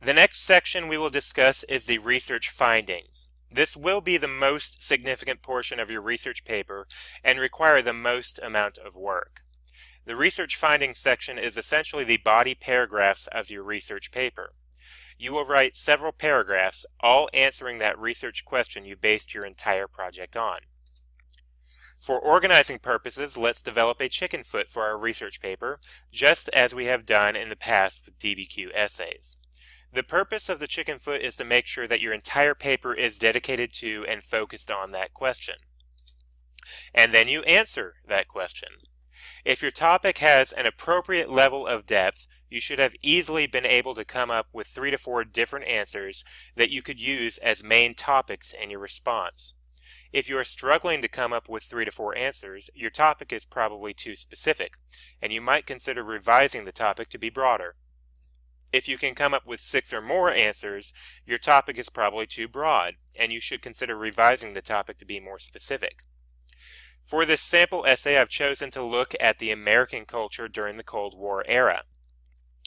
The next section we will discuss is the research findings. This will be the most significant portion of your research paper and require the most amount of work. The research findings section is essentially the body paragraphs of your research paper. You will write several paragraphs, all answering that research question you based your entire project on. For organizing purposes, let's develop a chicken foot for our research paper, just as we have done in the past with DBQ essays. The purpose of the chicken foot is to make sure that your entire paper is dedicated to and focused on that question. And then you answer that question. If your topic has an appropriate level of depth, you should have easily been able to come up with 3 to 4 different answers that you could use as main topics in your response. If you are struggling to come up with 3 to 4 answers, your topic is probably too specific, and you might consider revising the topic to be broader. If you can come up with 6 or more answers, your topic is probably too broad, and you should consider revising the topic to be more specific. For this sample essay, I've chosen to look at the American culture during the Cold War era.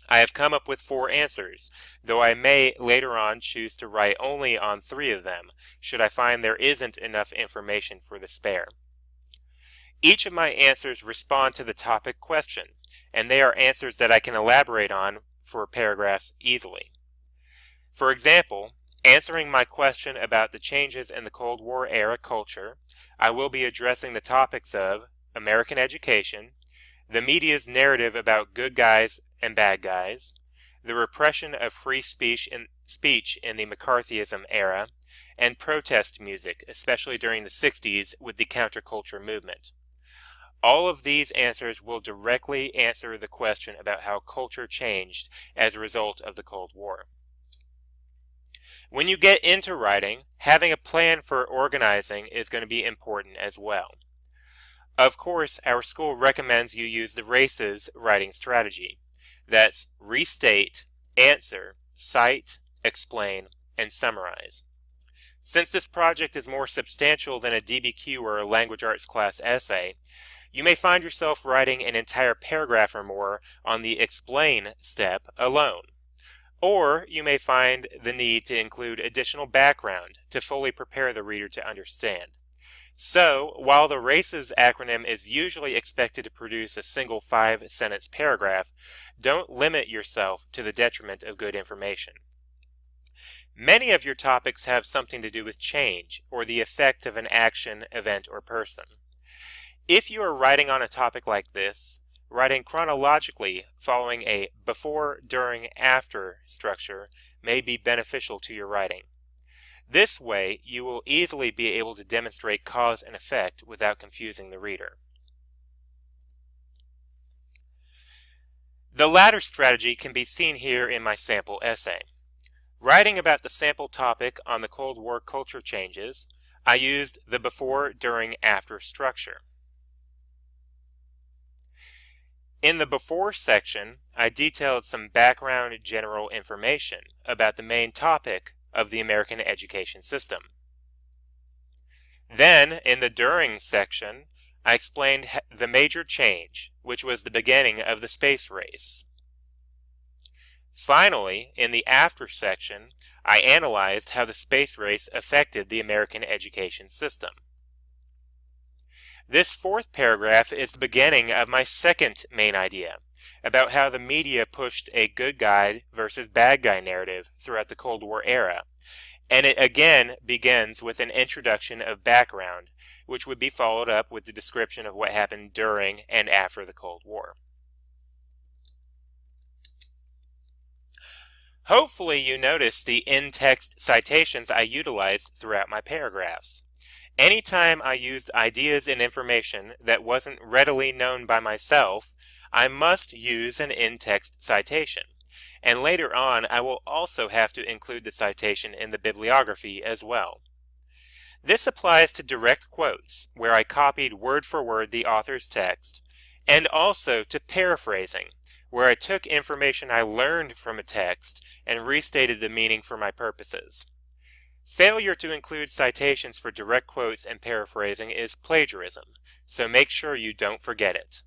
I have come up with 4 answers, though I may later on choose to write only on 3 of them, should I find there isn't enough information for the spare. Each of my answers respond to the topic question, and they are answers that I can elaborate on for paragraphs easily. For example, answering my question about the changes in the Cold War era culture, I will be addressing the topics of American education, the media's narrative about good guys and bad guys, the repression of free speech in the McCarthyism era, and protest music, especially during the 60s with the counterculture movement. All of these answers will directly answer the question about how culture changed as a result of the Cold War. When you get into writing, having a plan for organizing is going to be important as well. Of course, our school recommends you use the RACES writing strategy. That's restate, answer, cite, explain, and summarize. Since this project is more substantial than a DBQ or a language arts class essay, you may find yourself writing an entire paragraph or more on the explain step alone. Or you may find the need to include additional background to fully prepare the reader to understand. So, while the RACES acronym is usually expected to produce a single 5-sentence paragraph, don't limit yourself to the detriment of good information. Many of your topics have something to do with change or the effect of an action, event, or person. If you are writing on a topic like this, writing chronologically following a before, during, after structure may be beneficial to your writing. This way, you will easily be able to demonstrate cause and effect without confusing the reader. The latter strategy can be seen here in my sample essay. Writing about the sample topic on the Cold War culture changes, I used the before, during, after structure. In the before section, I detailed some background general information about the main topic of the American education system. Then, in the during section, I explained the major change, which was the beginning of the space race. Finally, in the after section, I analyzed how the space race affected the American education system. This 4th paragraph is the beginning of my second main idea, about how the media pushed a good guy versus bad guy narrative throughout the Cold War era, and it again begins with an introduction of background, which would be followed up with the description of what happened during and after the Cold War. Hopefully you noticed the in-text citations I utilized throughout my paragraphs. Anytime I used ideas and information that wasn't readily known by myself, I must use an in-text citation. And later on, I will also have to include the citation in the bibliography as well. This applies to direct quotes, where I copied word for word the author's text, and also to paraphrasing, where I took information I learned from a text and restated the meaning for my purposes. Failure to include citations for direct quotes and paraphrasing is plagiarism, so make sure you don't forget it.